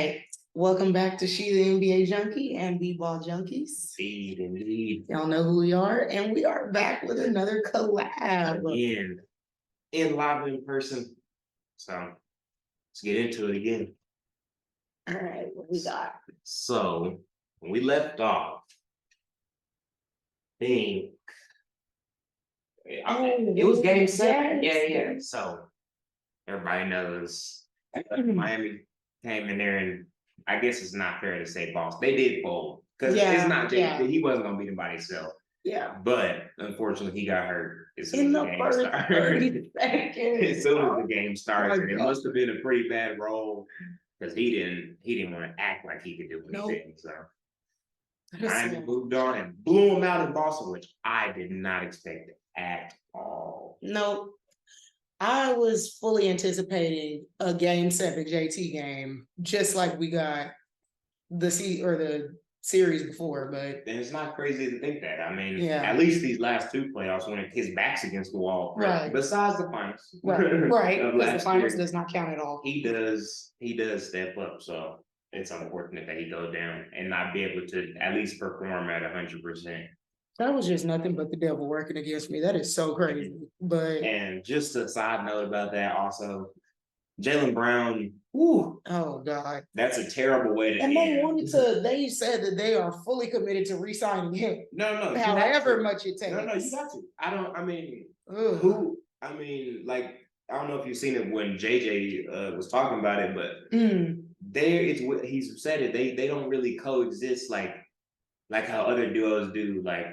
right. Welcome back to She the NBA Junkie and B-Ball Junkies. Indeed. Y'all know who we are, and we are back with another collab. Again, in live in person. So let's get into it again. All right, what we got? So when we left off, it was game 7. Yeah. So everybody knows Miami came in there, and I guess it's not fair to say Boston. They did fold because it's not he wasn't gonna beat him by himself. Yeah. But unfortunately, he got hurt as soon In as the first 30 seconds. As soon as the game started, and it must have been a pretty bad roll because he didn't want to act like he could do anything. So Miami moved on and blew him out in Boston, which I did not expect at all. Nope. I was fully anticipating a game 7 JT game, just like we got the series before, but and it's not crazy to think that. I mean, at least these last 2 playoffs when his back's against the wall, right? Besides the finals, right? Because the finals does not count at all. He does step up, so it's unfortunate that he goes down and not be able to at least perform at 100%. That was just nothing but the devil working against me. That is so crazy. And just a side note about that, also, Jaylen Brown. Ooh, oh God, that's a terrible way to. And they said that they are fully committed to re-signing him. No, however much it takes. No, you got to. Like, I don't know if you've seen it when JJ was talking about it, but he's said it. They don't really coexist like how other duos do, like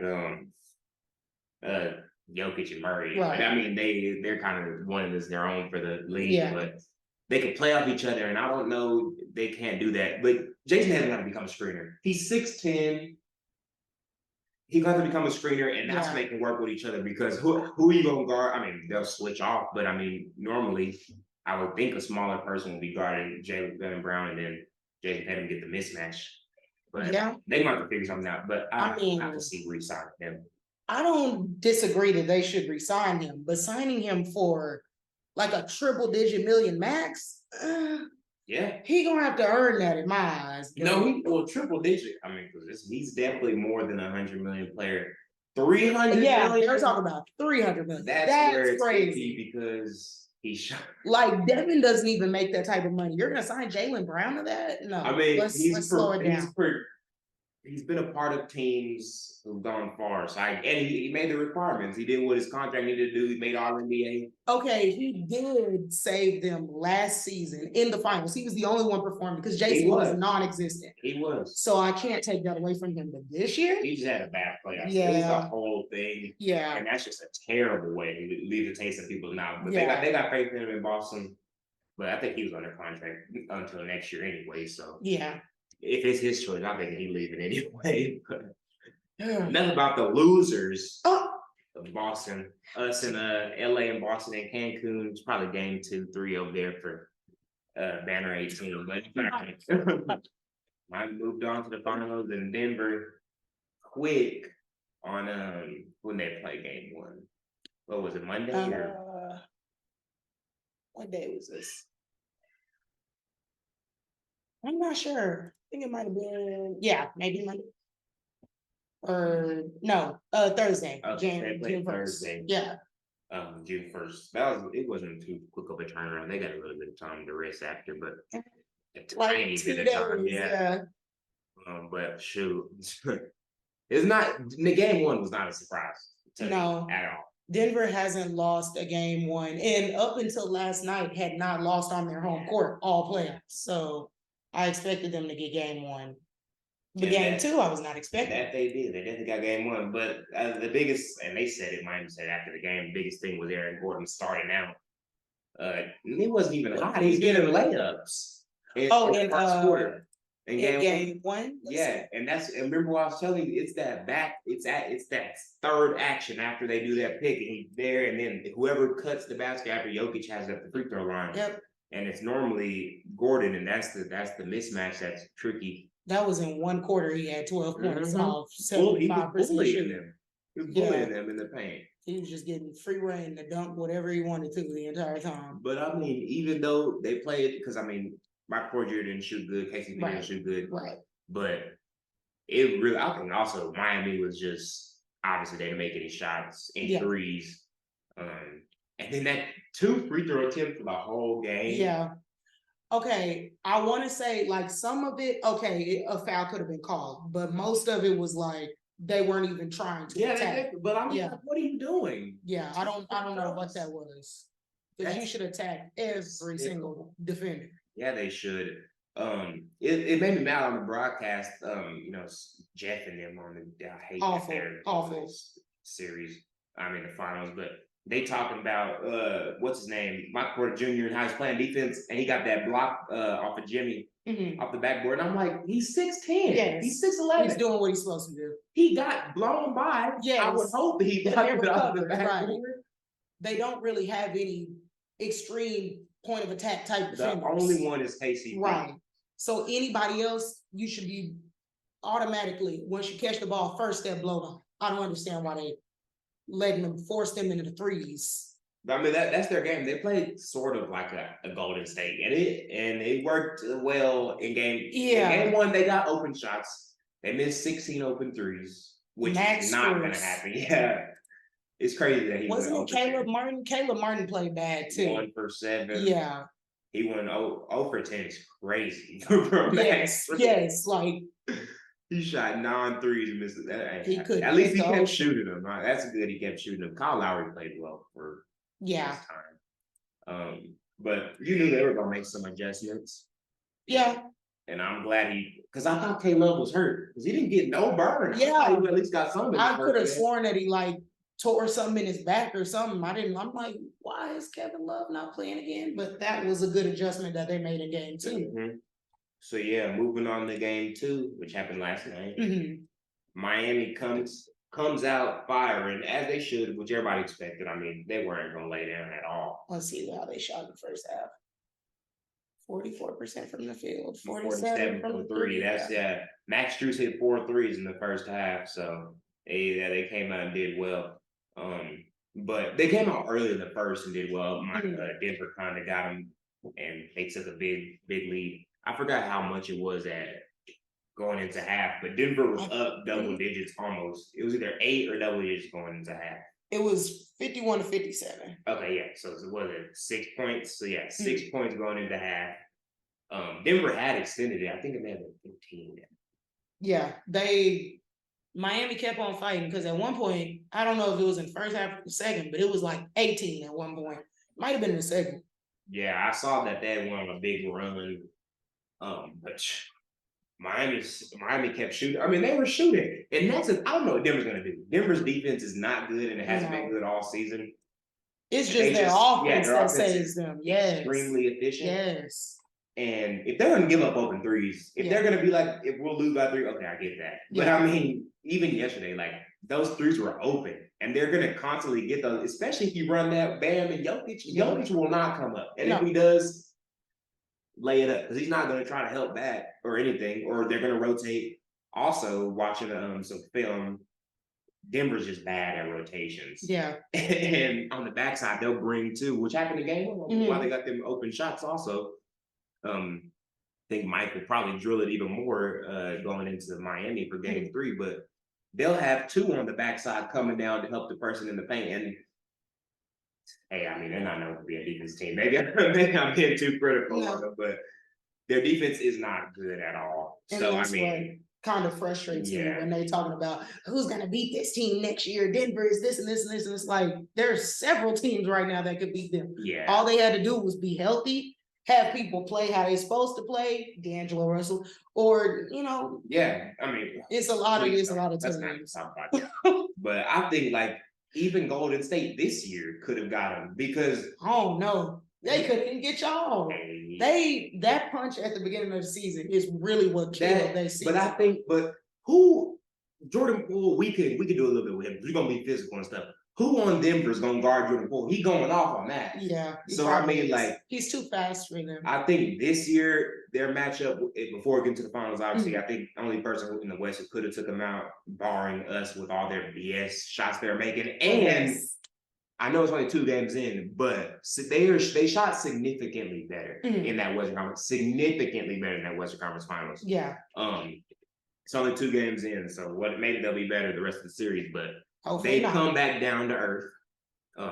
Jokic and Murray. Right. Like, I mean, they're kind of one as their own for the league, but they can play off each other, and I don't know, they can't do that. But Jason hasn't got to become a screener. He's 6'10". He got to become a screener, and that's when they can work with each other, because who are you going to guard? I mean, they'll switch off, but I mean, normally I would think a smaller person would be guarding Jaylen Brown, and then Jason Tatum get the mismatch. But they might have to figure something out. But I have to see re-signing him. I don't disagree that they should re-sign him, but signing him for like a triple-digit million max, he gonna have to earn that in my eyes. No, triple-digit. I mean, because he's definitely more than a $100 million player. 300 million? They're talking about 300 million. That's where it's crazy because he's shot. Like, Devin doesn't even make that type of money. You're gonna sign Jaylen Brown to that? No. I mean, let's slow it down. He's been a part of teams who've gone far. So he made the requirements. He did what his contract needed to do. He made All-NBA. Okay, he did save them last season in the finals. He was the only one performing because Jason was non-existent. He was. So I can't take that away from him. But this year, he just had a bad playoff. It was the whole thing. Yeah. And that's just a terrible way to leave the taste of people's mouth. But they got faith in him in Boston. But I think he was under contract until next year anyway. So if it's his choice, I think he's leaving anyway. Enough about the losers of Boston. Us in LA and Boston and Cancun. It's probably game 2, 3 over there for Banner 18. But I moved on to the finals in Denver quick on when they play game 1. What was it, Monday? What day was this? I'm not sure. I think it might have been, maybe Monday. Or no, Thursday. June 1st. Thursday. Yeah. June 1st. It wasn't too quick of a turnaround. They got a little bit of time to rest after, but a tiny bit of time. But shoot, it's not. The game 1 was not a surprise. No, at all. Denver hasn't lost a game 1, and up until last night had not lost on their home court all playoffs. So I expected them to get game 1. But game 2, I was not expecting. That they did. They definitely got game 1. But the biggest, and they said it, Miami said after the game, the biggest thing was Aaron Gordon starting out. It wasn't even hot. He was getting layups. In first quarter. In game 1? Yeah. And remember what I was telling you, it's that third action after they do that pick, and he's there, and then whoever cuts the basket after Jokic has it at the free throw line. Yep. And it's normally Gordon, and that's the mismatch that's tricky. That was in 1 quarter. He had 12 points off 75%. He was bullying them. He was bullying them in the paint. He was just getting free reign to dunk whatever he wanted to the entire time. But I mean, even though they played, because I mean, Michael Porter Jr. didn't shoot good. KCP didn't shoot good. Right. But it really, I think also Miami was just, obviously they didn't make any shots in threes. And then that 2 free throw attempt for the whole game. Yeah. Okay, I want to say like some of it, okay, a foul could have been called, but most of it was like they weren't even trying to attack. But I'm like, what are you doing? Yeah, I don't know what that was. Because you should attack every single defender. Yeah, they should. It made me mad on the broadcast. Jeff and them on the I hate awful series. I mean the finals, but they talking about what's his name, Michael Porter Jr. and how he's playing defense, and he got that block off of Jimmy off the backboard. And I'm like, he's 6'10". Yes. He's 6'11". He's doing what he's supposed to do. He got blown by. Yes. I would hope he got it off the backboard. Right. They don't really have any extreme point of attack type defenders. The only one is KCP. Right. So anybody else, you should be automatically, once you catch the ball, first step blown off. I don't understand why they letting them force them into the threes. I mean, that's their game. They played sort of like a Golden State, and it worked well in game. Yeah. In game 1, they got open shots. They missed 16 open threes, which is not going to happen. Yeah, it's crazy that he wasn't Caleb Martin. Caleb Martin played bad too. 1 for 7. Yeah, he went 0 for 10. Is crazy. Yes, like. He shot 9 threes and missed it. He could. At least he kept shooting them. Right? That's good. He kept shooting them. Kyle Lowry played well for his time. But you knew they were gonna make some adjustments. Yeah. And I'm glad because I thought Caleb was hurt because he didn't get no burn. Yeah, he at least got something. I could have sworn that he like tore something in his back or something. I'm like, why is Kevin Love not playing again? But that was a good adjustment that they made in game 2. Mm-hmm. So yeah, moving on to game 2, which happened last night. Miami comes out firing as they should, which everybody expected. I mean, they weren't going to lay down at all. Let's see how they shot in the first half. 44% from the field, 47 from 3. That's Max Strus hit 4 threes in the first half, so they came out and did well. But they came out early in the first and did well. Denver kind of got them, and they took a big lead. I forgot how much it was at going into half, but Denver was up double digits almost. It was either 8 or double digits going into half. It was 51-57. Okay, yeah. So it was 6 points. So yeah, 6 points going into half. Denver had extended it. I think it may have been 15. Yeah, Miami kept on fighting because at one point, I don't know if it was in first half or the second, but it was like 18 at one point. Might have been in the second. Yeah, I saw that they went on a big run. But Miami kept shooting. I mean, they were shooting, and I don't know what Denver's gonna do. Denver's defense is not good, and it hasn't been good all season. It's just their offense that saves them. Yes, extremely efficient. Yes, and if they're gonna give up open threes, if they're gonna be like, if we'll lose by 3, okay, I get that. But I mean, even yesterday, like those threes were open, and they're gonna constantly get those, especially if you run that Bam and Jokic. Jokic will not come up, and if he does, lay it up because he's not going to try to help back or anything, or they're going to rotate. Also, watching some film, Denver's just bad at rotations. Yeah. And on the backside, they'll bring 2, which happened in game 1. Why they got them open shots also. I think Mike will probably drill it even more going into Miami for game 3, but they'll have 2 on the backside coming down to help the person in the paint. And hey, I mean, they're not known to be a defense team. Maybe I'm being too critical on them, but their defense is not good at all. And so, I mean, kind of frustrates me when they talking about who's going to beat this team next year. Denver is this and this and this. And it's like, there's several teams right now that could beat them. Yeah. All they had to do was be healthy, have people play how they're supposed to play, D'Angelo Russell, or, Yeah, I mean. It's a lot of teams. But I think, like, even Golden State this year could have got them because no, they couldn't get y'all. That punch at the beginning of the season is really what killed their season. But who Jordan Poole? We could do a little bit with him. He's gonna be physical and stuff. Who on Denver is gonna guard Jordan Poole? He going off on that. Yeah. So I mean, like, he's too fast for them. I think this year their matchup before getting to the finals, obviously, I think the only person in the West who could have took them out, barring us with all their BS shots they're making, and I know it's only 2 games in, but they shot significantly better in that Western Conference, significantly better in that Western Conference Finals. Yeah. It's only 2 games in, so maybe they'll be better the rest of the series, but hopefully they come back down to earth.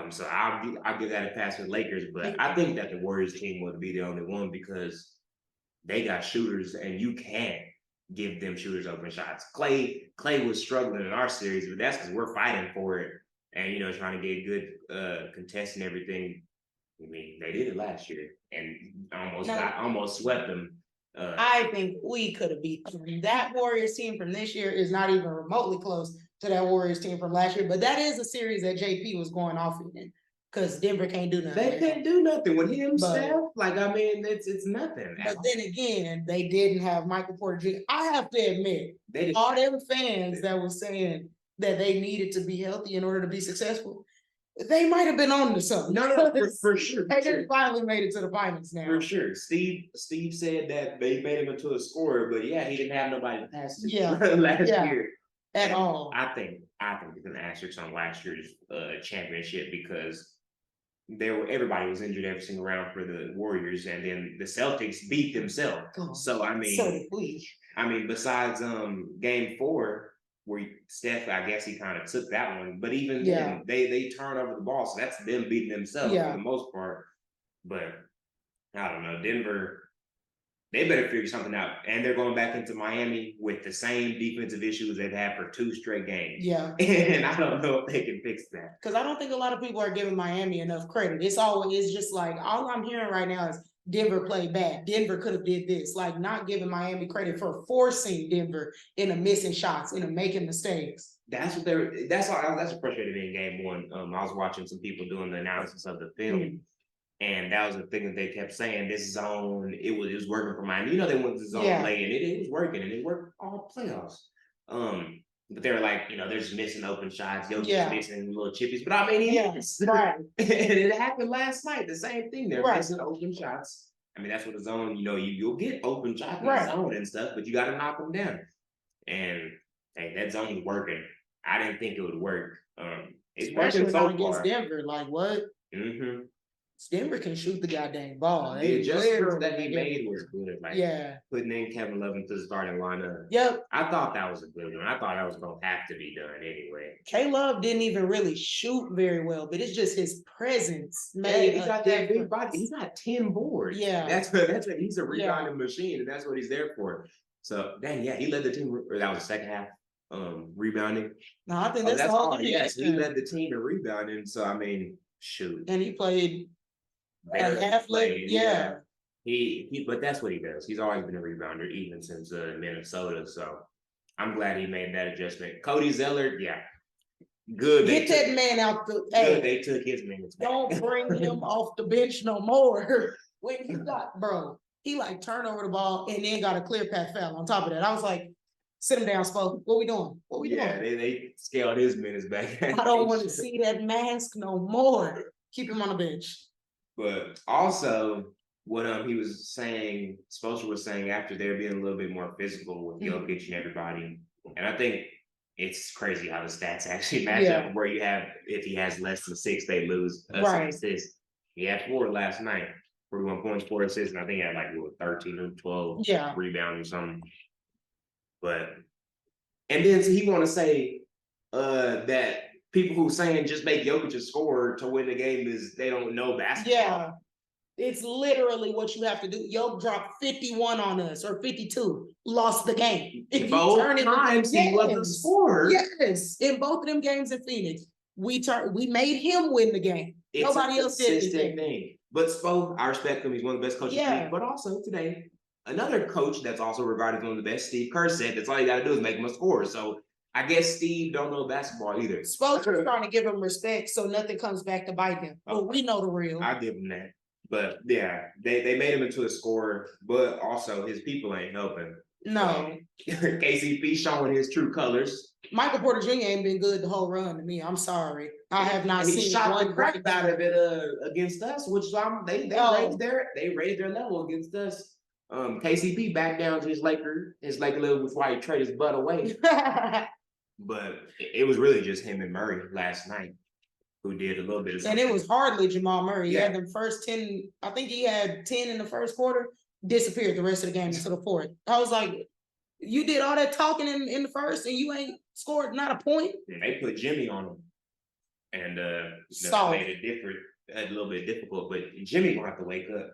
So I'll give that a pass to the Lakers, but I think that the Warriors team would be the only one because they got shooters, and you can't give them shooters open shots. Clay was struggling in our series, but that's because we're fighting for it and trying to get good contests and everything. I mean, they did it last year and almost swept them. I think we could have beat them. That Warriors team from this year is not even remotely close to that Warriors team from last year. But that is a series that JP was going off in because Denver can't do nothing. They can't do nothing with him, Steph. Like, I mean, it's nothing. But then again, they didn't have Michael Porter Jr. I have to admit, all them fans that were saying that they needed to be healthy in order to be successful, they might have been on to something. No, for sure. They just finally made it to the finals now. For sure. Steve said that they made him into a scorer, but yeah, he didn't have nobody to pass to last year. At all. I think it's an asterisk on last year's championship because everybody was injured every single round for the Warriors, and then the Celtics beat themselves. So I mean, so did we. I mean, besides game 4, where Steph, I guess he kind of took that one, but even then, they turn over the ball, so that's them beating themselves for the most part. But I don't know, Denver, they better figure something out, and they're going back into Miami with the same defensive issues they've had for 2 straight games. Yeah, and I don't know if they can fix that because I don't think a lot of people are giving Miami enough credit. It's just like all I'm hearing right now is Denver played bad. Denver could have did this, like not giving Miami credit for forcing Denver into missing shots, into making mistakes. That's what frustrated me in game 1. I was watching some people doing the analysis of the film. And that was the thing that they kept saying, this zone, it was working for Miami. They went to zone play, and it was working, and it worked all playoffs. But they were like, they're just missing open shots, just missing little chippies. But I mean, right. And it happened last night, the same thing. They're missing open shots. I mean, that's what the zone, you'll get open shots in the zone and stuff, but you got to knock them down. And hey, that zone is working. I didn't think it would work. It's working so far. Against Denver, like what? Mm-hmm. Denver can shoot the goddamn ball. The adjustments that he made were good. Like putting in Kevin Love into the starting lineup. Yep. I thought that was a good one. I thought that was going to have to be done anyway. K-Love didn't even really shoot very well, but it's just his presence made he got that big body. He got 10 boards. Yeah. That's what he's a rebounding machine, and that's what he's there for. So he led the team. Or that was the second half rebounding. No, I think that's the whole thing. Yes, he led the team in rebounding. So I mean, shoot. And he played athletic, but that's what he does. He's always been a rebounder, even since Minnesota. So I'm glad he made that adjustment. Cody Zeller, good. Get that man out the. Good, they took his minutes. Don't bring him off the bench no more. When he got, he like turned over the ball and then got a clear path foul on top of that. I was like, sit him down, Spo. What we doing? Yeah, they scaled his minutes back. I don't want to see that mask no more. Keep him on the bench. But also, what he was saying, Spoelstra was saying after they're being a little bit more physical with Jokic and everybody, and I think it's crazy how the stats actually match up. Where you have, if he has less than 6, they lose assists. He had 4 last night, 41 points, 4 assists, and I think he had like 13 or 12 rebounds or something. But and then he want to say that people who saying just make Jokic a scorer to win the game they don't know basketball. Yeah, it's literally what you have to do. Jokic dropped 51 on us or 52, lost the game. If both times he was a scorer. Yes, in both of them games in Phoenix, we made him win the game. Nobody else did anything. But Spo, I respect him. He's one of the best coaches. But also today, another coach that's also regarded as one of the best, Steve Kerr, said that's all you got to do is make him a scorer. So I guess Steve don't know basketball either. Spoelstra's trying to give him respect so nothing comes back to bite him. But we know the real. I give him that. But yeah, they made him into a scorer, but also his people ain't helping. No. KCP showing his true colors. Michael Porter Jr. ain't been good the whole run to me. I'm sorry. I have not seen shot the crap out of it against us, which they raised their level against us. KCP back down to his Laker level before he traded his butt away. But it was really just him and Murray last night. who did a little bit of something. And it was hardly Jamal Murray. Yeah. He had them first 10, I think he had 10 in the first quarter, disappeared the rest of the game into the fourth. I was like, you did all that talking in the first and you ain't scored not a point? And they put Jimmy on him. And made it different, a little bit difficult, but Jimmy gonna have to wake up.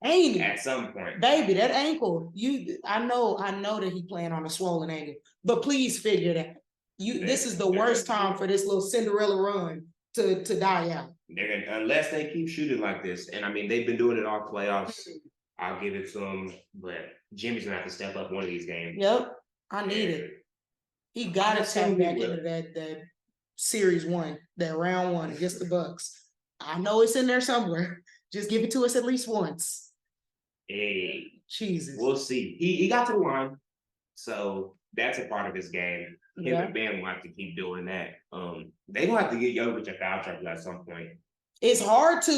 Ain't he? At some point. Baby, that ankle, I know that he playing on a swollen ankle, but please figure that. This is the worst time for this little Cinderella run to die out. Unless they keep shooting like this, and I mean they've been doing it all playoffs. I'll give it to them, but Jimmy's gonna have to step up one of these games. Yep, I need it. He got to tap back into that series one, that round one against the Bucks. I know it's in there somewhere. Just give it to us at least once. Hey, Jesus. We'll see. He got to the line, so that's a part of his game. Him and Ben will have to keep doing that. They gonna have to get Jokic a foul trouble at some point. It's hard to,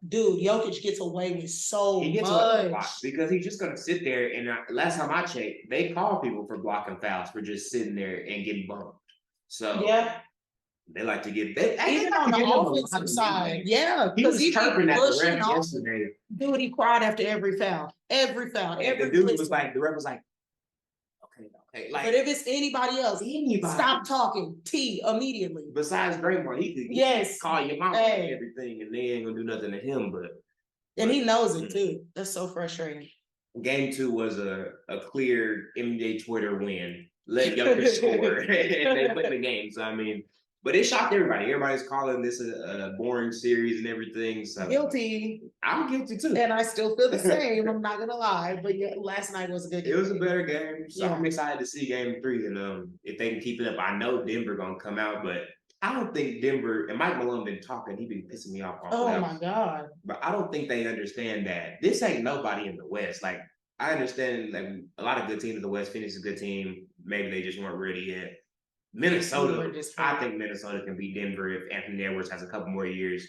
Jokic gets away with so much. He gets away with a lot because he's just gonna sit there. And last time I checked, they call people for blocking fouls for just sitting there and getting bumped. So yeah. They like to get even on the offensive side. Yeah, he was chirping at the ref yesterday. Dude, he cried after every foul. Every foul. The dude was like, the ref was like, okay. Like, but if it's anybody else, stop talking. T immediately. Besides Draymond, he could call your mom and everything, and they ain't gonna do nothing to him. And he knows it too. That's so frustrating. Game 2 was a clear NBA Twitter win. Let Jokic score, and they win the game. So I mean. But it shocked everybody. Everybody's calling this a boring series and everything. So guilty. I'm guilty too. And I still feel the same. I'm not gonna lie. But yeah, last night was a good game. It was a better game. So I'm excited to see game 3. And if they can keep it up, I know Denver gonna come out, but I don't think Denver and Mike Malone been talking, he been pissing me off. Oh my God. But I don't think they understand that this ain't nobody in the West. Like I understand like a lot of good teams in the West. Phoenix is a good team. Maybe they just weren't ready yet. Minnesota, I think Minnesota can beat Denver if Anthony Edwards has a couple more years.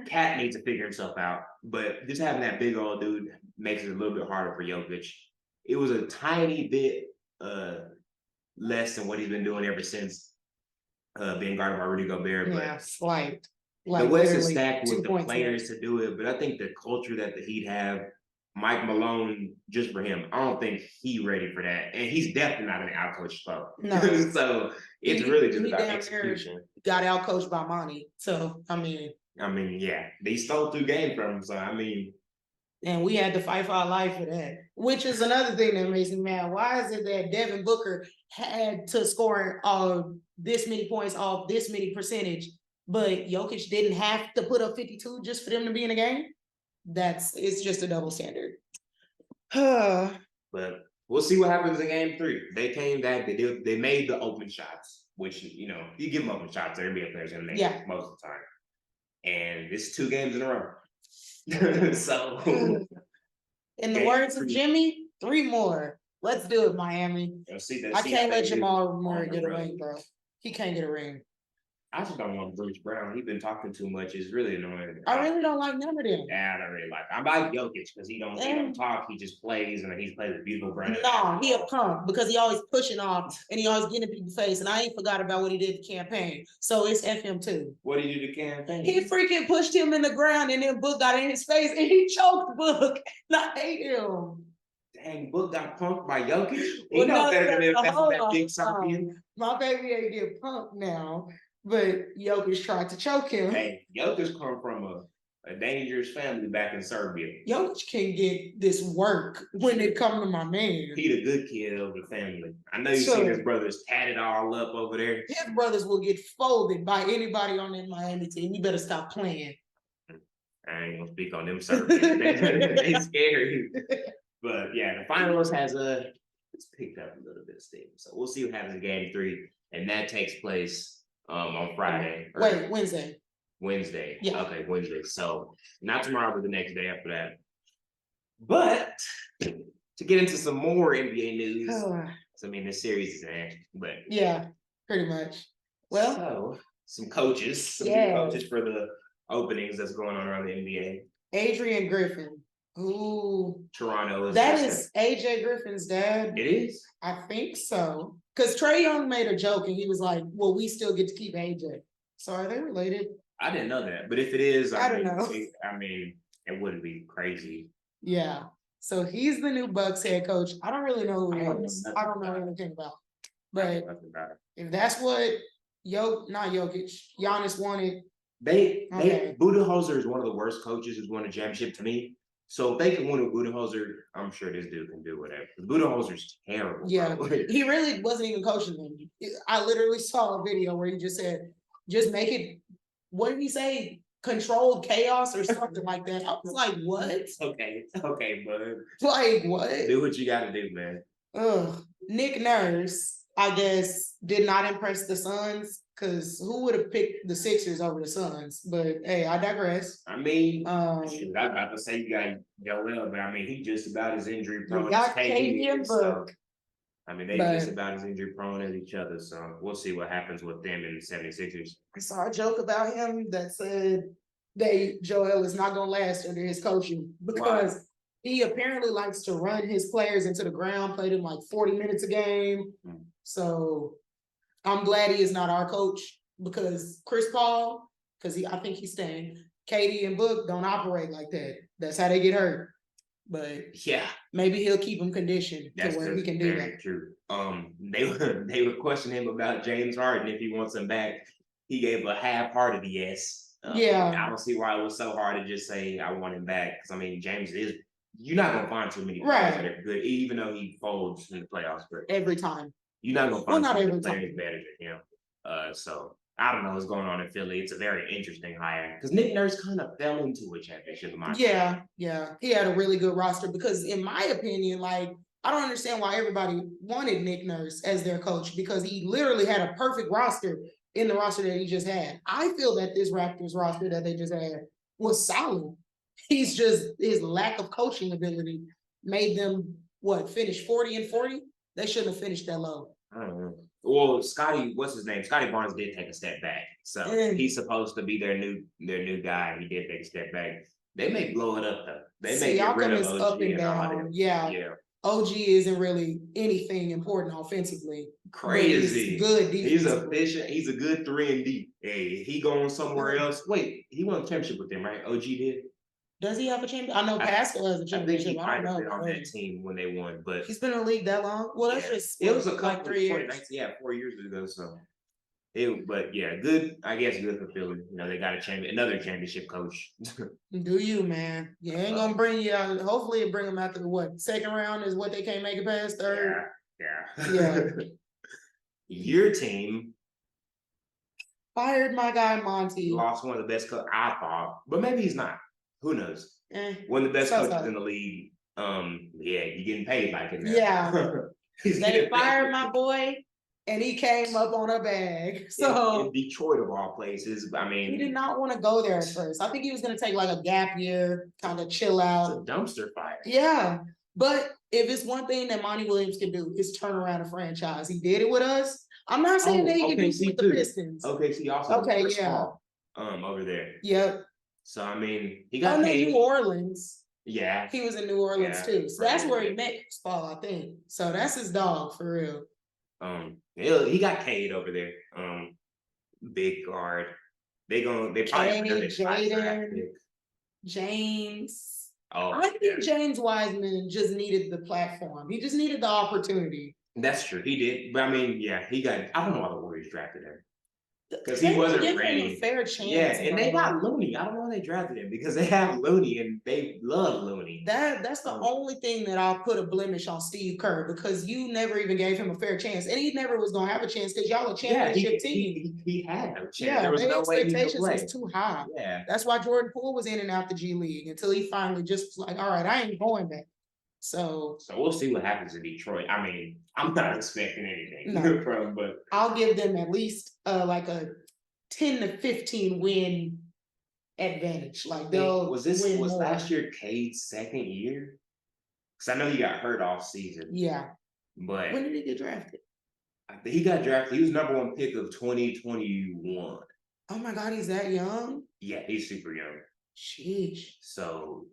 Cat needs to figure himself out, but just having that big old dude makes it a little bit harder for Jokic. It was a tiny bit less than what he's been doing ever since being guarded by Rudy Gobert. Yeah, slight. The West is stacked with the players to do it, but I think the culture that the Heat have, Mike Malone, just for him, I don't think he's ready for that. And he's definitely not an out-coach spot. No. So it's really just about execution. Got out-coached by Monty. So, I mean, yeah. They stole 2 games from him. So, I mean. And we had to fight for our life for that. Which is another thing that makes me mad. Why is it that Devin Booker had to score this many points off this many percentage, but Jokic didn't have to put up 52 just for them to be in the game? It's just a double standard. But we'll see what happens in game 3. They came back, they made the open shots, which you give them open shots, NBA players gonna make it most of the time. And it's 2 games in a row. So in the words of Jimmy, 3 more. Let's do it, Miami. I can't let Jamal Murray get a ring, bro. He can't get a ring. I just don't want Bruce Brown. He's been talking too much. It's really annoying. I really don't like none of them. Yeah, I don't really like. I like Jokic because he don't talk. He just plays, and he's played with beautiful brand. No, he a punk because he always pushing off and he always getting in people's face. And I ain't forgot about what he did to campaign. So it's F him too. What did he do to campaign? He freaking pushed him in the ground, and then Book got in his face, and he choked Book. And I hate him. Dang, Book got punked by Jokic. He knows better than that big champion. My baby ain't get punked now. But Jokic tried to choke him. Hey, Jokic come from a dangerous family back in Serbia. Jokic can get this work when it comes to my man. He the good kid of the family. I know you seen his brothers tatted all up over there. His brothers will get folded by anybody on that Miami team. You better stop playing. I ain't gonna speak on them Serbians. They scary. But yeah, the finals has it's picked up a little bit of steam. So we'll see what happens in game 3. And that takes place on Friday. Wait, Wednesday. Wednesday. Yeah. Okay, Wednesday. So not tomorrow, but the next day after that. But to get into some more NBA news, I mean, this series is but yeah, pretty much. Well, so some coaches for the openings that's going on around the NBA. Adrian Griffin. Ooh, Toronto is AJ Griffin's dad. It is? I think so. Because Trae Young made a joke and he was like, well, we still get to keep AJ. So are they related? I didn't know that, but if it is, I don't know. I mean, it wouldn't be crazy. Yeah. So he's the new Bucks head coach. I don't really know who he is. I don't know anything about. But if that's what not Jokic, Giannis wanted. Budenholzer is one of the worst coaches who's won a championship to me. So if they can win with Budenholzer, I'm sure this dude can do whatever. Budenholzer's terrible. Yeah, he really wasn't even coaching them. I literally saw a video where he just said, just make it, what did he say? Controlled chaos or something like that. I was like, what? Okay, bud. Like, what? Do what you gotta do, man. Nick Nurse, I guess, did not impress the Suns, because who would have picked the Sixers over the Suns? But hey, I digress. I mean, I was about to say you got Joel, but I mean, he just about as injury prone. You got KD and Book. I mean, they just about as injury prone as each other. So we'll see what happens with them in the 76ers. I saw a joke about him that said Joel is not gonna last under his coaching, because he apparently likes to run his players into the ground, played him like 40 minutes a game. So I'm glad he is not our coach, because Chris Paul, I think he's staying. KD and Book don't operate like that. That's how they get hurt. But yeah, maybe he'll keep him conditioned to where he can do that. True. They were questioning him about James Harden if he wants him back. He gave a half-hearted yes. I don't see why it was so hard to just say I want him back, because I mean James is. You're not gonna find too many players that are good, even though he folds in the playoffs. But every time, you're not gonna find players better than him. So I don't know what's going on in Philly. It's a very interesting hire, because Nick Nurse kind of fell into a championship. Yeah. He had a really good roster, because in my opinion, like, I don't understand why everybody wanted Nick Nurse as their coach, because he literally had a perfect roster in the roster that he just had. I feel that this Raptors roster that they just had was solid. He's just, his lack of coaching ability made them finish 40-40? They shouldn't have finished that low. I don't know. Well, Scotty Barnes did take a step back. So he's supposed to be their new guy. He did take a step back. They may blow it up though. They may get rid of OG up and down. Yeah. OG isn't really anything important offensively. Crazy. He's good defensively. He's efficient. He's a good 3-and-D. Hey, he going somewhere else. Wait, he won a championship with them, right? OG did. Does he have a championship? I know Pascal has a championship. I don't know. Been on that team when they won, but he's been in the league that long. Well, that's just it was a couple like 3 years. 4 years ago. So but yeah, good. I guess good for Philly. You know, they got another championship coach. Do you, man? You ain't gonna bring you out. Hopefully, it bring them out to the second round is what they can't make it past third. Yeah. Your team fired my guy Monty. Lost one of the best I thought, but maybe he's not. Who knows? One of the best coaches in the league. You're getting paid like it now. Yeah. They fired my boy, and he came up on a bag. So in Detroit of all places, I mean, he did not want to go there at first. I think he was going to take like a gap year, kind of chill out. It's a dumpster fire. Yeah, but if it's one thing that Monty Williams can do, is turn around a franchise. He did it with us. I'm not saying that he can do it with the Pistons. OKC also. Over there. Yep. So I mean, he got paid. New Orleans. Yeah, he was in New Orleans too. So that's where he met Chris Paul, I think. So that's his dog for real. He got Cade over there. Big guard. They probably Jaden, James. I think James Wiseman just needed the platform. He just needed the opportunity. That's true. He did. But I mean, he got. I don't know why the Warriors drafted him. Because he wasn't ready. A fair chance. Yeah, and they got Looney. I don't know why they drafted him, because they have Looney and they love Looney. That's the only thing that I'll put a blemish on Steve Kerr, because you never even gave him a fair chance, and he never was gonna have a chance because y'all a championship team. He had no chance. Yeah, there was no way expectations was too high. Yeah, that's why Jordan Poole was in and out the G League until he finally just was like, all right, I ain't going back. So we'll see what happens in Detroit. I mean, I'm not expecting anything from them, but I'll give them at least like a 10 to 15 win advantage. Like was last year Cade's second year? Because I know he got hurt off season. Yeah. But when did he get drafted? He got drafted. He was #1 pick of 2021. Oh my God, he's that young? Yeah, he's super young. Sheesh. So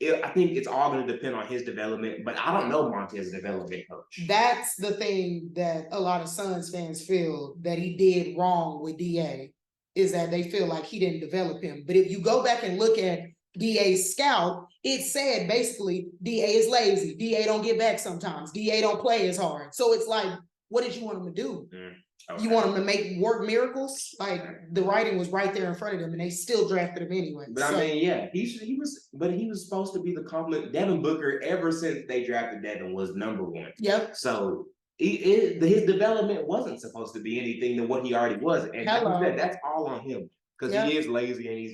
I think it's all going to depend on his development, but I don't know Monty as a development coach. That's the thing that a lot of Suns fans feel that he did wrong with DA. is that they feel like he didn't develop him. But if you go back and look at DA's scout, it said basically DA is lazy. DA don't get back sometimes. DA don't play as hard. So it's like, what did you want him to do? Okay. You want him to make work miracles? Like the writing was right there in front of them, and they still drafted him anyway. But so, I mean, yeah, he was supposed to be the compliment. Devin Booker, ever since they drafted Devin, was #1. Yep. So his development wasn't supposed to be anything than what he already was, and like you said, that's all on him because he is lazy, and he's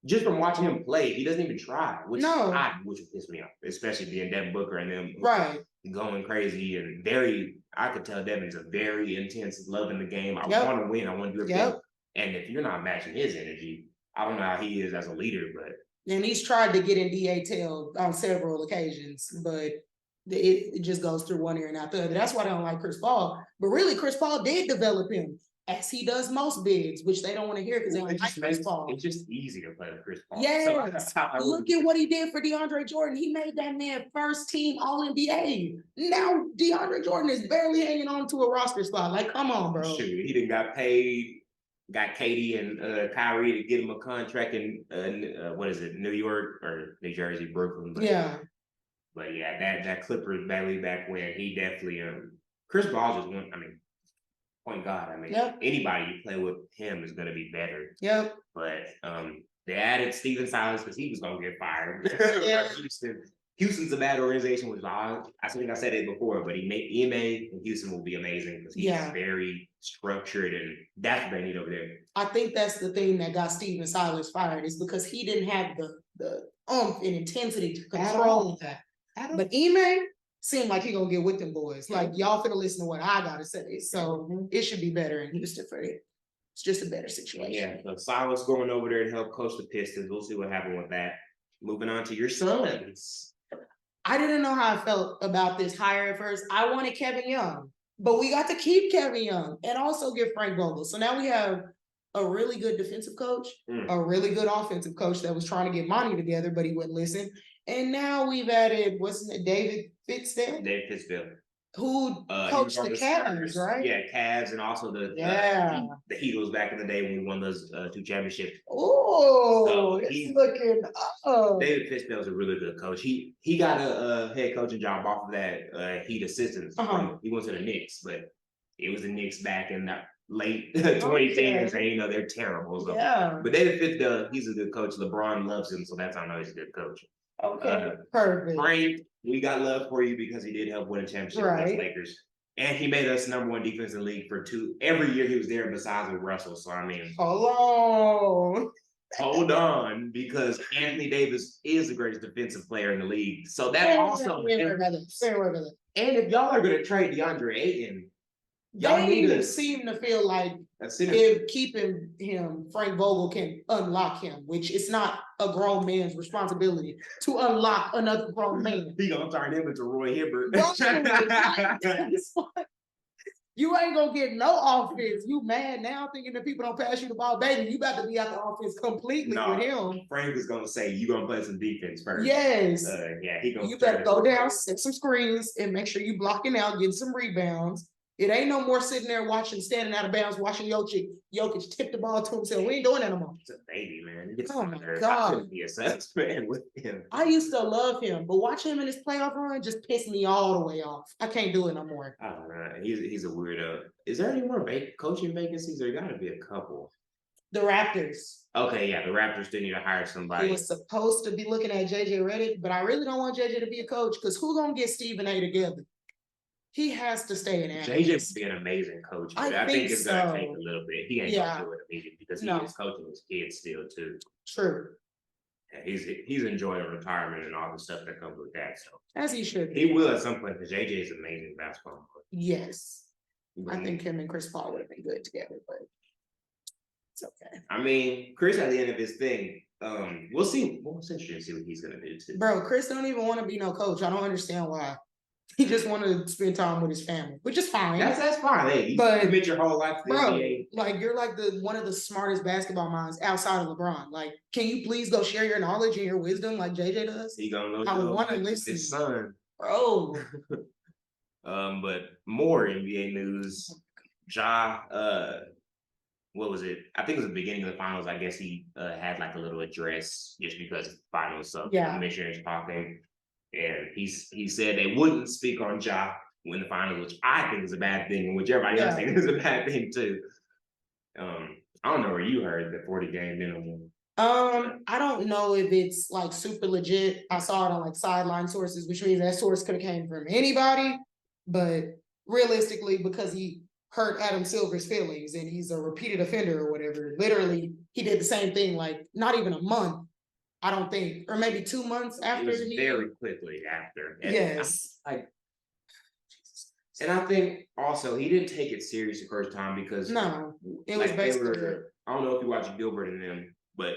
just from watching him play, he doesn't even try, which would piss me off, especially being Devin Booker and them going crazy and very. I could tell Devin's a very intense, loving the game. I want to win. I want to do everything. And if you're not matching his energy, I don't know how he is as a leader, but. And he's tried to get in DA tail on several occasions, but it just goes through one ear and out the other. That's why I don't like Chris Paul. But really, Chris Paul did develop him, as he does most bigs, which they don't want to hear because they don't like Chris Paul. It's just easy to play with Chris Paul. Yes. So look at what he did for DeAndre Jordan. He made that man first team All-NBA. Now DeAndre Jordan is barely hanging on to a roster spot. Like, come on, bro. Shoot, he done got paid, got Katie and Kyrie to get him a contract in what is it, New York or New Jersey, Brooklyn. But, But yeah, that Clippers belly back when he definitely Chris Paul just went. I mean. Point God, I mean, anybody you play with him is going to be better. Yep. But they added Steven Silas because he was going to get fired. Houston's a bad organization, which I think I said it before, but EMA and Houston will be amazing because he's very structured, and that's what they need over there. I think that's the thing that got Steven Silas fired is because he didn't have the and intensity to control that. But Ime seemed like he gonna get with them boys. Like y'all finna listen to what I gotta say. So it should be better in Houston for it. It's just a better situation. Yeah, so Silas going over there to help coach the Pistons. We'll see what happens with that. Moving on to your Suns. I didn't know how I felt about this hire at first. I wanted Kevin Young, but we got to keep Kevin Young and also give Frank Vogel. So now we have a really good defensive coach, a really good offensive coach that was trying to get Monty together, but he wouldn't listen. And now we've added, David Fizdale? David Fizdale. Who coached the Cavs, right? Yeah, Cavs, and also the Heatles back in the day when we won those 2 championships. Oh, so he's looking up. David Fizdale is a really good coach. He got a head coaching job off of that Heat assistant. He went to the Knicks, but it was the Knicks back in the late 2010s, and they're terrible. So. Yeah. But David Fizdale, he's a good coach. LeBron loves him, so that's how I know he's a good coach. Okay, perfect. Frank, we got love for you because he did help win a championship against the Lakers. And he made us #1 defense in the league for 2. Every year he was there besides with Russell. So, I mean. Hold on, because Anthony Davis is the greatest defensive player in the league. So that also. And if y'all are going to trade DeAndre Ayton, y'all need to seem to feel like if keeping him, Frank Vogel can unlock him, which is not a grown man's responsibility to unlock another grown man. He gonna turn him into Roy Hibbert. You ain't gonna get no offense. You mad now thinking that people don't pass you the ball, baby. You about to be out the offense completely with him. Frank is gonna say you gonna play some defense first. Yes. He gonna. You better go down, set some screens, and make sure you blocking out, getting some rebounds. It ain't no more sitting there standing out of bounds, watching Jokic tip the ball to himself. We ain't doing that no more. It's a baby, man. Oh my God. I couldn't be a Suns fan with him. I used to love him, but watching him in his playoff run just pissed me all the way off. I can't do it no more. I don't know. He's a weirdo. Is there any more coaching vacancies? There gotta be a couple. The Raptors. Okay, yeah, the Raptors still need to hire somebody. He was supposed to be looking at JJ Redick, but I really don't want JJ to be a coach because who gonna get Stephen A together? He has to stay in Anaheim. JJ would be an amazing coach. But I think it's going to take a little bit. He ain't going to do it immediately because he is coaching his kids still, too. True. Yeah, he's enjoying retirement and all the stuff that comes with that. So as he should be. He will at some point because JJ is an amazing basketball player. Yes. I think him and Chris Paul would have been good together, but it's okay. I mean, Chris at the end of his thing, we'll see. We'll interesting to see what he's going to do, too. Bro, Chris don't even want to be no coach. I don't understand why. He just wanted to spend time with his family, which is fine. That's fine. Hey, you commit your whole life to the NBA. Like you're like one of the smartest basketball minds outside of LeBron. Like, can you please go share your knowledge and your wisdom like JJ does? He gonna I want to listen. His son, bro. But more NBA news. what was it? I think it was the beginning of the finals. I guess he had like a little address just because of the finals. So commissioners talking, and he said they wouldn't speak on Ja when the finals, which I think is a bad thing, and which everybody else thinks is a bad thing too. I don't know where you heard the 40 game minimum. I don't know if it's like super legit. I saw it on like sideline sources, which means that source could have came from anybody. But realistically, because he hurt Adam Silver's feelings and he's a repeated offender or whatever, literally he did the same thing like not even a month, I don't think, or maybe 2 months after. It was very quickly after. And yes. And I think also he didn't take it serious the first time because it was basically. I don't know if you watch Gilbert and them, but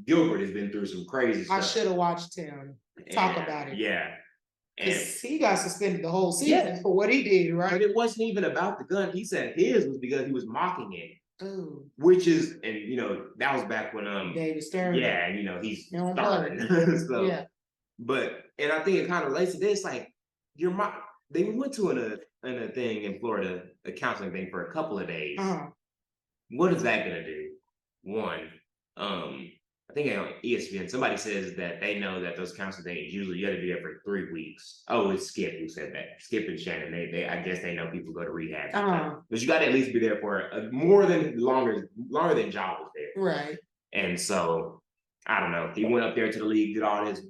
Gilbert has been through some crazy stuff. I should have watched him talk about it. Yeah. Because he got suspended the whole season for what he did, right? But it wasn't even about the gun. He said his was because he was mocking it. Ooh. Which is, and that was back when David Stern. Yeah, and he's starting. So, but and I think it kind of relates to this, like your mom. They went to a thing in Florida, a counseling thing for a couple of days. What is that gonna do? One, I think on ESPN, somebody says that they know that those counseling things usually you got to be there for 3 weeks. Oh, it's Skip who said that. Skip and Shannon. They I guess they know people go to rehab. But you got to at least be there for longer than Ja was there. Right. And so I don't know. He went up there to the league, did all this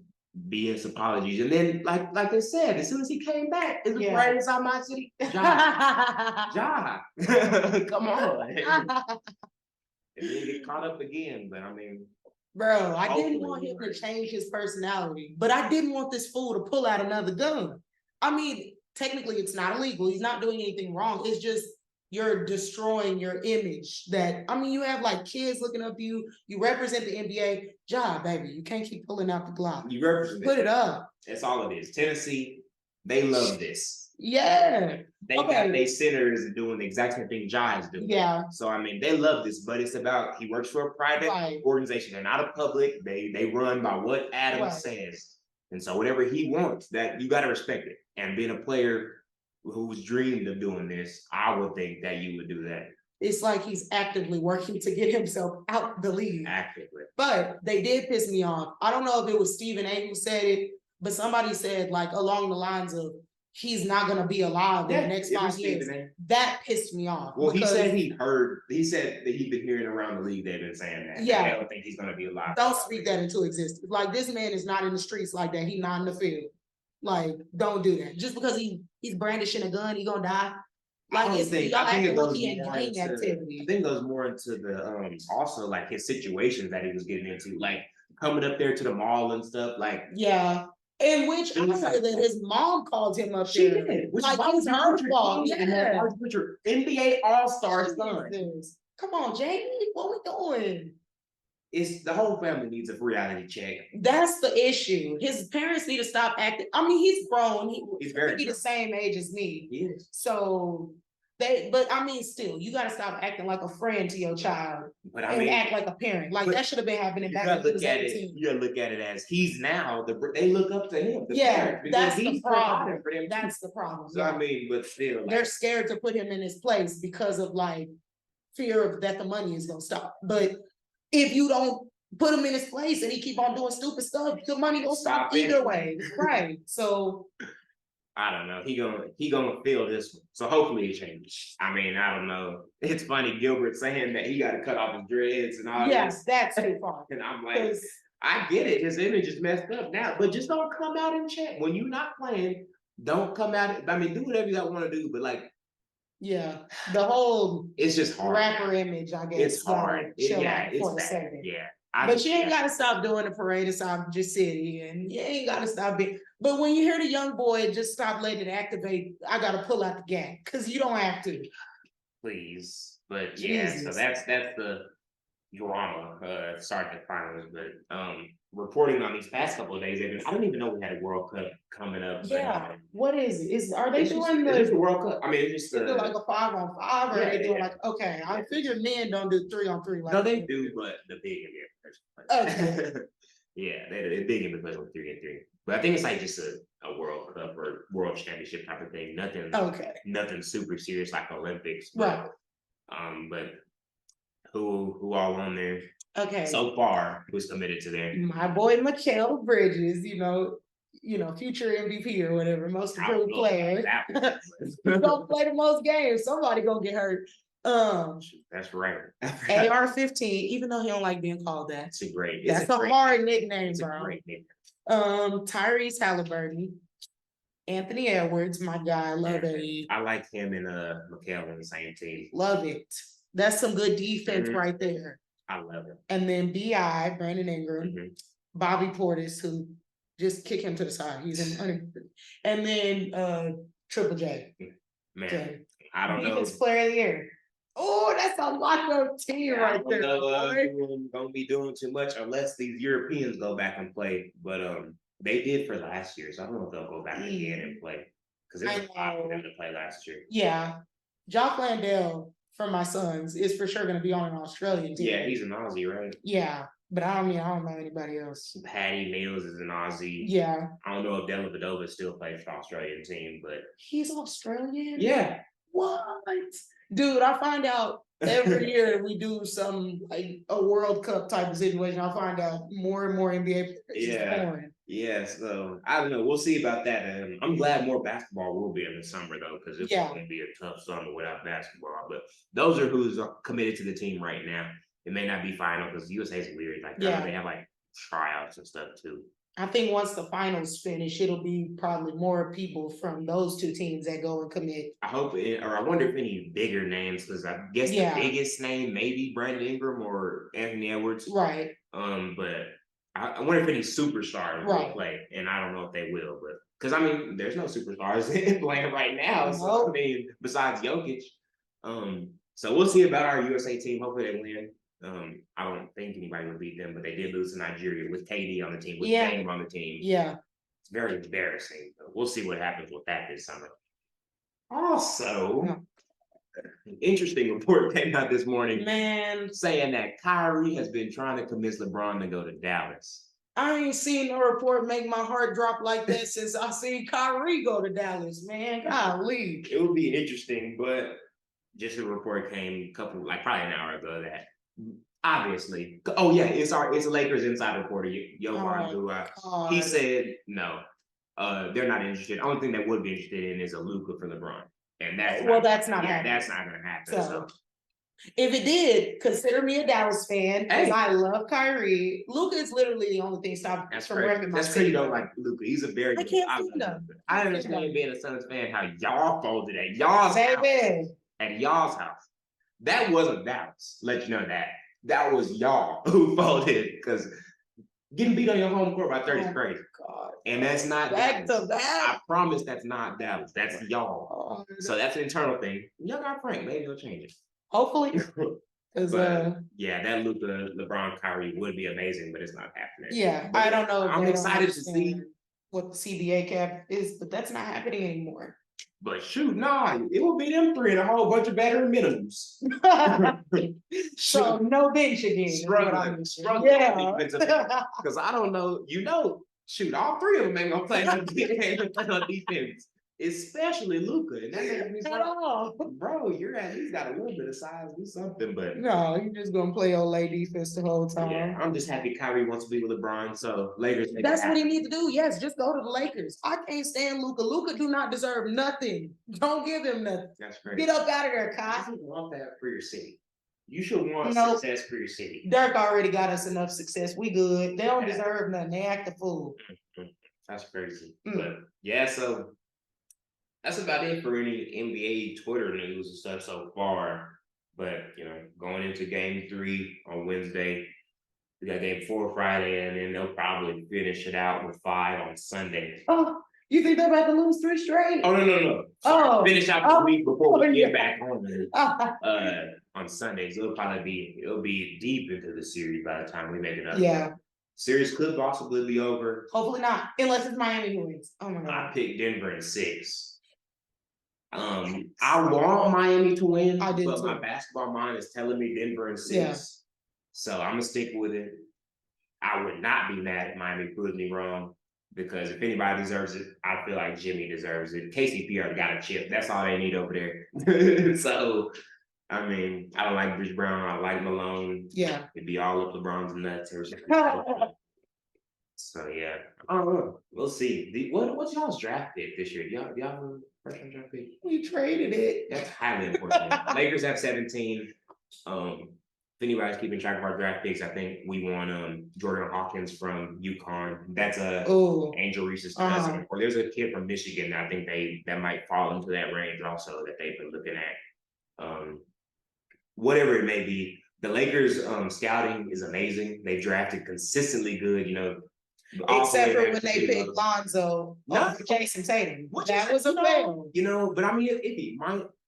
BS apologies, and then like they said, as soon as he came back, it was right inside my city. Ja, come on. And then get caught up again, but I mean. Bro, I didn't want him to change his personality, but I didn't want this fool to pull out another gun. I mean, technically it's not illegal. He's not doing anything wrong. It's just you're destroying your image you have like kids looking up to you. You represent the NBA. Ja, baby, you can't keep pulling out the Glock. You represent Put it up. That's all it is. Tennessee, they love this. Yeah. They got their senators doing the exact same thing Ja is doing. Yeah. So they love this, but it's about he works for a private organization. They're not a public. They run by what Adam says. And so whatever he wants, that you gotta respect it. And being a player who's dreamed of doing this, I would think that you would do that. It's like he's actively working to get himself out the league. Actively. But they did piss me off. I don't know if it was Stephen A who said it, but somebody said like along the lines of he's not going to be alive in the next 5 years. That pissed me off. Well, he said that he'd been hearing around the league, they've been saying that. Yeah. I don't think he's going to be alive. Don't speak that into existence. Like, this man is not in the streets like that. He's not in the field. Like, don't do that. Just because he's brandishing a gun, he going to die. Like, I think it goes more into the, also like his situations that he was getting into, like coming up there to the mall and stuff. Like, yeah. In which I heard that his mom called him up there. Did, which like was her fault. Yeah. With your NBA All-Star son. Come on, Jamie, what we doing? It's the whole family needs a reality check. That's the issue. His parents need to stop acting. I mean, he's grown. He's very the same age as me. He is. So still, you gotta stop acting like a friend to your child and act like a parent. Like that should have been happening back in 2018. You gotta look at it as he's now they look up to him. That's the problem. That's the problem. So but still, they're scared to put him in his place because of like fear of that the money is gonna stop. But if you don't put him in his place and he keep on doing stupid stuff, the money gonna stop either way. Right. So I don't know. He gonna feel this one. So hopefully it changes. I don't know. It's funny, Gilbert saying that he got to cut off his dreads and all this. Yes, that's too far. And I'm like, I get it. His image is messed up now, but just don't come out and chat. When you're not playing, don't come out. Do whatever you want to do, but like, yeah, the whole it's just hard. Rapper image, I guess. It's hard. It's bad. Yeah. But you ain't gotta stop doing the parade inside your city, and you ain't gotta stop being. But when you hear the young boy, just stop letting it activate. I gotta pull out the gap because you don't have to. Please, but Jesus. So that's the drama starting the finals. But reporting on these past couple of days, I don't even know we had a World Cup coming up. Yeah, what is it? Are they doing the World Cup? It's just like a 5-on-5, or are they doing like I figured men don't do 3-on-3. Like no, they do, but the big in there. Okay. Yeah, they're big in the play with 3-on-3. But I think it's like just a World Cup or World Championship type of thing. Nothing super serious like Olympics. But, right. But who all on there? Okay. So far, who's committed to there? My boy Mikal Bridges, future MVP or whatever, most improved player. Don't play the most games. Somebody gonna get hurt. That's right. AR-15, even though he don't like being called that. That's a hard nickname, it's bro. A great nickname. Tyrese Halliburton, Anthony Edwards, my guy, love it. I like him and Mikal on the same team. Love it. That's some good defense right there. I love it. And then BI, Brandon Ingram, Bobby Portis, who just kick him to the side. He's in and then Triple J. Man, okay. I don't know. Defense player of the year. Oh, that's a locked up team right there. Don't be doing too much unless these Europeans go back and play. But they did for last year, so I don't know if they'll go back again and play because it was hard for them to play last year. Yeah, Jock Landale from my sons is for sure going to be on an Australian team. Yeah, he's an Aussie, right? Yeah, but I don't know anybody else. Patty Mills is an Aussie. Yeah, I don't know if Della Vadova still plays for the Australian team, but he's Australian. Yeah. What? Dude, I find out every year we do some like a World Cup type of situation. I find out more and more NBA players. Yeah, so I don't know. We'll see about that. I'm glad more basketball will be in the summer though, because it's going to be a tough summer without basketball. But those are who's committed to the team right now. It may not be final because USA is weird. Like they have like tryouts and stuff too. I think once the finals finish, it'll be probably more people from those two teams that go and commit. I hope, or I wonder if any bigger names, because I guess the biggest name maybe Brandon Ingram or Anthony Edwards. Right. But I wonder if any superstars will play, and I don't know if they will, but because I mean, there's no superstars playing right now. So I mean, besides Jokic. So we'll see about our USA team. Hopefully they win. I don't think anybody will beat them, but they did lose to Nigeria with KD on the team, with Dame on the team. Yeah. It's very embarrassing. We'll see what happens with that this summer. Also, an interesting report came out this morning. Man, saying that Kyrie has been trying to convince LeBron to go to Dallas. I ain't seen no report make my heart drop like that since I seen Kyrie go to Dallas, man. Golly. It would be interesting, but just a report came probably an hour ago that obviously, it's a Lakers inside reporter, Jovan, who he said no, they're not interested. The only thing they would be interested in is a Luka for LeBron, and that's not happening. That's not going to happen. So if it did, consider me a Dallas fan because I love Kyrie. Luka is literally the only thing stopping me from repping my city. That's because you don't like Luka. He's a very. I can't stand him. I understand being a Suns fan how y'all folded at y'all's house. At y'all's house. That wasn't Dallas. Let you know that. That was y'all who folded because getting beat on your home court by 30 is crazy. God. And that's not back Dallas. To that. I promise that's not Dallas. That's y'all. So that's an internal thing. Y'all got Frank. Maybe he'll change it. Hopefully. But that Luka, LeBron, Kyrie would be amazing, but it's not happening. Yeah, but I don't know. I'm excited to see what the CBA cap is, but that's not happening anymore. But shoot, it will be them three and a whole bunch of veteran minimums. So no bench again. Struggling. Yeah. Because I don't know, shoot, all three of them ain't gonna play on defense. Especially Luka. And that makes me bro, you're at least got a little bit of size, do something, but no, you're just gonna play on lay defense the whole time. Yeah, I'm just happy Kyrie wants to be with LeBron, so Lakers. That's what he needs to do. Yes, just go to the Lakers. I can't stand Luka. Luka do not deserve nothing. Don't give him nothing. That's great. Get up out of there, Kai. You want that for your city. You should want success for your city. Dirk already got us enough success. We good. They don't deserve nothing. They act a fool. That's crazy. But so that's about it for any NBA Twitter news and stuff so far. But, going into game 3 on Wednesday, we got game 4 Friday, and then they'll probably finish it out with 5 on Sunday. Oh, you think they're about to lose 3 straight? Oh, no. Finish out the week before we get back on Sundays. It'll be deep into the series by the time we make it up. Yeah. Series could possibly be over. Hopefully not, unless it's Miami who wins. Oh my God. I picked Denver in 6. I want Miami to win, but my basketball mind is telling me Denver in 6. Yeah. So I'm gonna stick with it. I would not be mad if Miami proves me wrong, because if anybody deserves it, I feel like Jimmy deserves it. KCP already got a chip. That's all they need over there. So I mean, I don't like Bruce Brown. I like Malone. Yeah. It'd be all up LeBron's nuts. So yeah, I don't know. We'll see. What's y'all's draft pick this year? Y'all have a first round draft pick? We traded it. That's highly important. Lakers have 17. If anybody's keeping track of our draft picks, I think we won Jordan Hawkins from UConn. That's Angel Reese's cousin. Or there's a kid from Michigan. I think that might fall into that range also that they've been looking at. Whatever it may be, the Lakers scouting is amazing. They drafted consistently good, except for when they picked Lonzo over Jason Tatum. That was a fail. But I mean,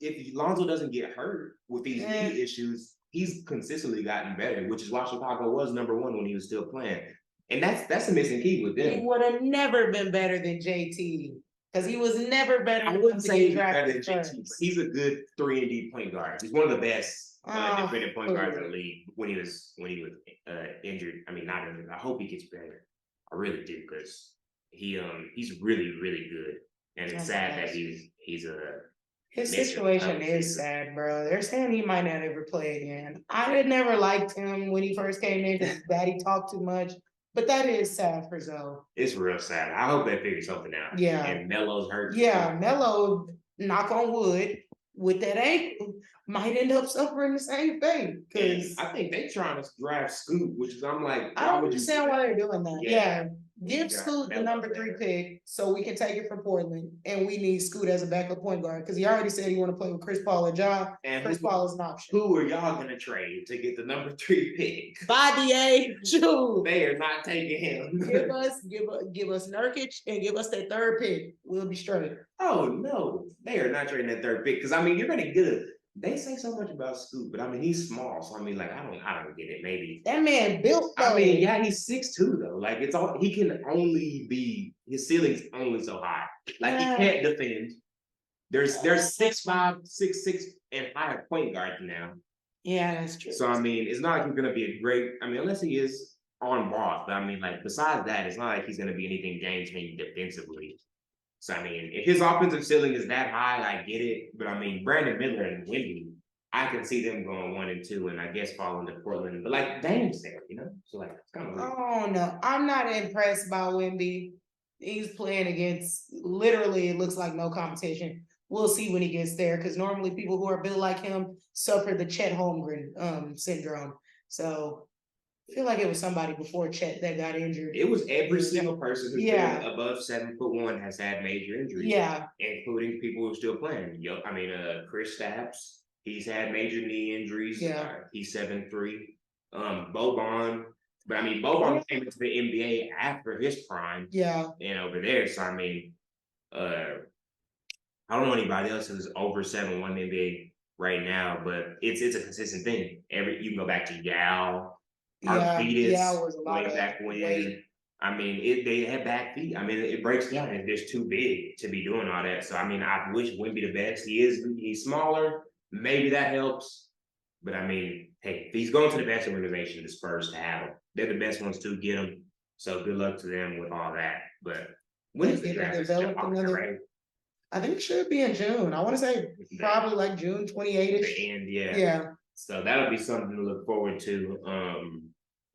if Lonzo doesn't get hurt with these knee issues, he's consistently gotten better, which is why Chicago was number one when he was still playing. And that's a missing key with them. He would have never been better than JT. Because he was never better. I wouldn't say he's better than JT, but he's a good 3-and-D point guard. He's one of the best defending point guards in the league when he was injured. I mean, not injured. I hope he gets better. I really do, because he's really, really good. And it's sad that he's his situation is sad, bro. They're saying he might not ever play again. I had never liked him when he first came in because his daddy talked too much. But that is sad for Zoe. It's real sad. I hope they figure something out. Yeah. And Melo's hurt. Yeah, Melo, knock on wood, with that ankle, might end up suffering the same thing. Because I think they're trying to draft Scoot, which is I'm like, I don't understand why they're doing that. Yeah. Give Scoot the number 3 pick so we can take it from Portland, and we need Scoot as a backup point guard because he already said he want to play with Chris Paul and Ja. And Chris Paul is an option. Who are y'all going to trade to get the number 3 pick? Badier June. They are not taking him. give us Nurkic and give us that 3rd pick. We'll be straight. Oh no, they are not trading that 3rd pick because I mean you're going to get They say so much about Scoot, but I mean he's small, so I mean like I don't get it. Maybe that man built. Though. I mean, yeah, he's 6'2" though. Like it's all he can only be. His ceiling's only so high. Like he can't defend. There's 6'5", 6'6", and higher point guards now. Yeah, that's true. So I mean, it's not like he's gonna be a great. I mean, unless he is on ball, but I mean, like besides that, it's not like he's gonna be anything game-changing defensively. So, I mean, if his offensive ceiling is that high, I get it. But, I mean, Brandon Miller and Wemby, I can see them going 1 and 2 and I guess falling to Portland. But, like, Dame's there, So, like, it's kind of weird. Oh, no. I'm not impressed by Wemby. He's playing against, literally, it looks like no competition. We'll see when he gets there because normally people who are built like him suffer the Chet Holmgren syndrome. So, I feel like it was somebody before Chet that got injured. It was every single person who's been above 7'1" has had major injuries. Yeah. Including people who are still playing. I mean, Chris Stapps, he's had major knee injuries. Yeah. He's 7'3". Boban. But I mean, Boban came into the NBA after his prime. Yeah. And over there. So I mean, I don't know anybody else who's over 7'1" in the NBA right now, but it's a consistent thing. You can go back to Yao. Arvidas, was a lot way back when. Weight. I mean, they had back feet. I mean, it breaks down. It's just too big to be doing all that. So, I mean, I wish Wemby the best. He's smaller. Maybe that helps. But, I mean, hey, if he's going to the best organization, the Spurs to have him. They're the best ones to get him. So, good luck to them with all that. But when is the draft? I think it should be in June. I want to say probably like June 28th. And yeah. So that'll be something to look forward to.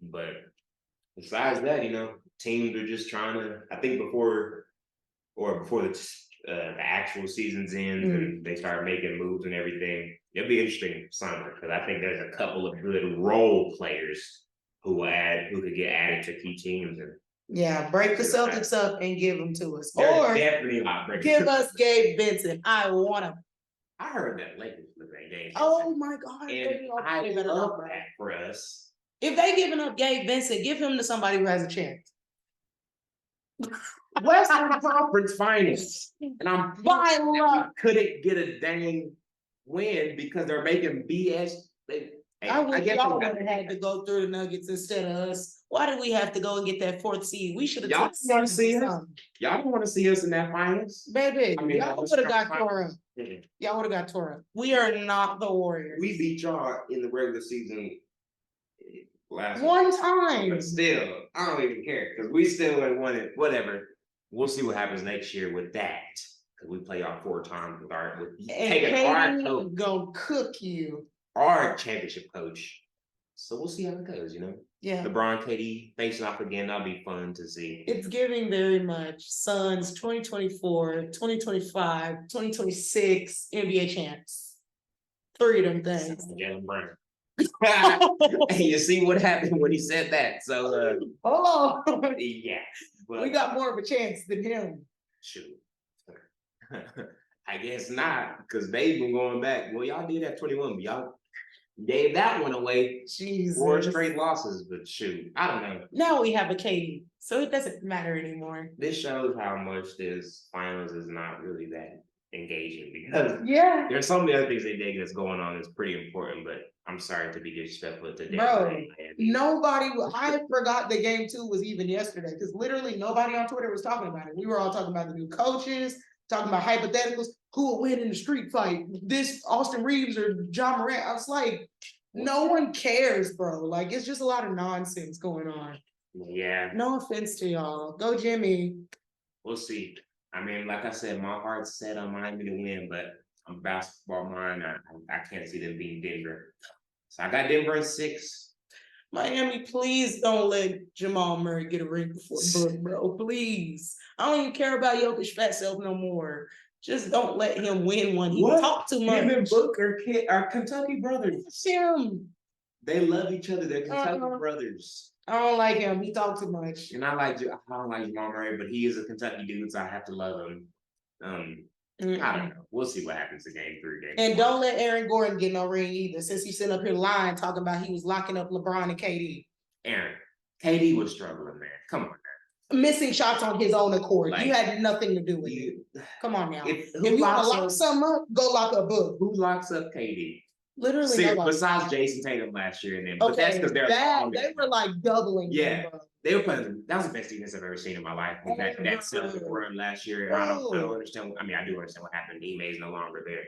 But besides that, teams are just trying to. I think before the actual season's end and they start making moves and everything, it'll be interesting summer because I think there's a couple of good role players who could get added to key teams and. Break the Celtics up and give them to us. They're or definitely not breaking. Give us Gabe Vincent. I want him. I heard that Lakers look at Gabe. Oh my God! And I love that for us. If they giving up Gabe Vincent, give him to somebody who has a chance. Western Conference Finals, and I'm by luck couldn't get a dang win because they're making BS. I wish y'all would have had to go through the Nuggets instead of us. Why did we have to go and get that 4th seed? We should have. Y'all want to see us? Y'all don't want to see us in that finals, baby. I mean, y'all would have got tore up. Y'all would have got tore up. We are not the Warriors. We beat y'all in the regular season last one time. But still, I don't even care because we still would have won it. Whatever. We'll see what happens next year with that because we play y'all 4 times with taking our coach. Gonna cook you. our championship coach. So we'll see how it goes, Yeah. LeBron, KD facing off again. That'll be fun to see. It's giving very much Suns 2024, 2025, 2026 NBA champs. 3 of them things. Jalen Brown. And you see what happened when he said that. So, yeah. But we got more of a chance than him. Shoot. I guess not, because they've been going back. Well, y'all did at 21, but y'all gave that one away. Jesus. 4 straight losses, but shoot, I don't know. Now we have a KD, so it doesn't matter anymore. This shows how much this finals is not really that engaging, because there's so many other things they did that's going on that's pretty important, but I'm sorry to be disrespectful to Bro, nobody, I forgot the game 2 was even yesterday, because literally nobody on Twitter was talking about it. We were all talking about the new coaches, talking about hypotheticals, who will win in the street fight, this Austin Reeves or John Morant. I was like, no one cares, bro. Like, it's just a lot of nonsense going on. Yeah. No offense to y'all. Go Jimmy. We'll see. I mean, like I said, my heart's set on Miami to win, but I'm basketball mind. I can't see them beating Denver. So I got Denver in 6. Miami, please don't let Jamal Murray get a ring before Book, bro. Please. I don't even care about Jokic's fat self no more. Just don't let him win one. He talk too much. Him and Book are Kentucky brothers. That's him. They love each other. They're Kentucky brothers. I don't like him. He talk too much. And I don't like Jamal Murray, but he is a Kentucky dude, so I have to love him. I don't know. We'll see what happens in game 3. And don't let Aaron Gordon get no ring either, since he's sitting up here lying, talking about he was locking up LeBron and KD. Aaron, KD was struggling, man. Come on, man. Missing shots on his own accord. Like, you had nothing to do with it. Come on now. If you want to lock something up, go lock a book. Who locks up KD? Literally, besides Jason Tatum last year, and then but that's because they were like doubling. Yeah, they were playing. That was the best defense I've ever seen in my life. That Celtics run last year. I don't understand. I mean, I do understand what happened. Ime is no longer there,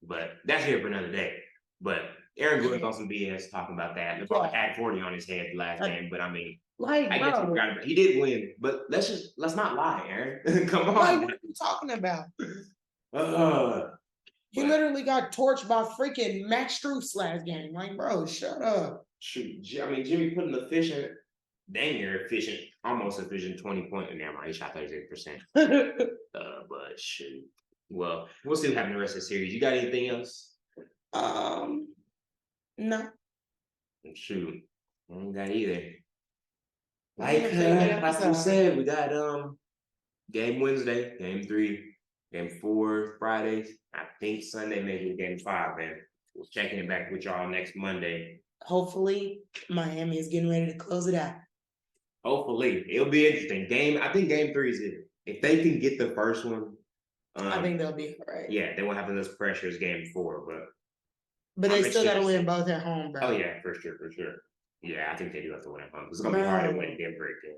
but that's here for another day. But Aaron Gordon's on some BS talking about that. LeBron had 40 on his head last game, but I mean, I guess he did win. But let's not lie, Aaron. Come on. Like, what are you talking about? He literally got torched by freaking Max Strus last game. Like, bro, shut up. Shoot, I mean, Jimmy put an efficient, almost efficient 20-point in there. He shot 36%. But shoot. Well, we'll see what happens in the rest of the series. You got anything else? No. Shoot, I don't got either. Like we said, we got game Wednesday, game 3. Game 4 Friday. I think Sunday maybe game 5, man. We're checking it back with y'all next Monday. Hopefully, Miami is getting ready to close it out. Hopefully. It'll be interesting. I think game 3 is it. If they can get the first one. I think they'll be all right. Yeah, they won't have as pressure as game 4, but they still gotta win both at home, bro. Oh yeah, for sure. Yeah, I think they do have to win at home. It's gonna be hard to win Denver again.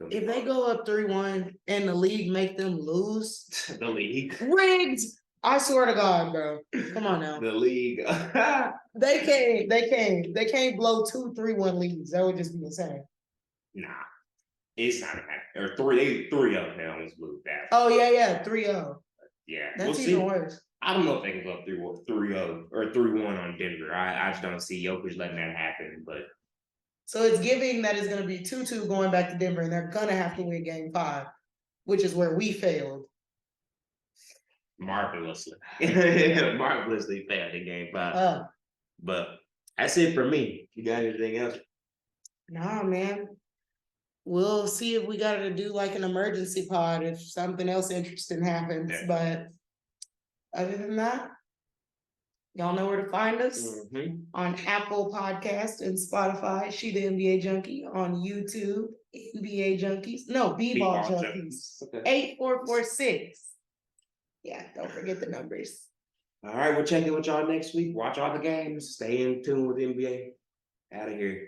If they go up 3-1 and the league make them lose, the league rigged. I swear to God, bro. Come on now. The league. They can't blow 2 3-1 leads. That would just be insane. Nah, it's not gonna happen. Or 3-0 now is blue that. Oh yeah, 3-0. Yeah, that's even worse. I don't know if they can go up 3-0 or 3-1 on Denver. I just don't see Jokic letting that happen, but. So it's giving that it's going to be 2-2 going back to Denver, and they're going to have to win game 5, which is where we failed. Marvelously. Marvelously failed in game 5. But that's it for me. You got anything else? Nah, man. We'll see if we got to do like an emergency pod if something else interesting happens. Yeah. But other than that, y'all know where to find us on Apple Podcast and Spotify. She the NBA Junkie on YouTube. NBA Junkies. No, B-Ball Junkies. Okay. 8446. Yeah, don't forget the numbers. All right, we'll check in with y'all next week. Watch all the games. Stay in tune with NBA. Out of here.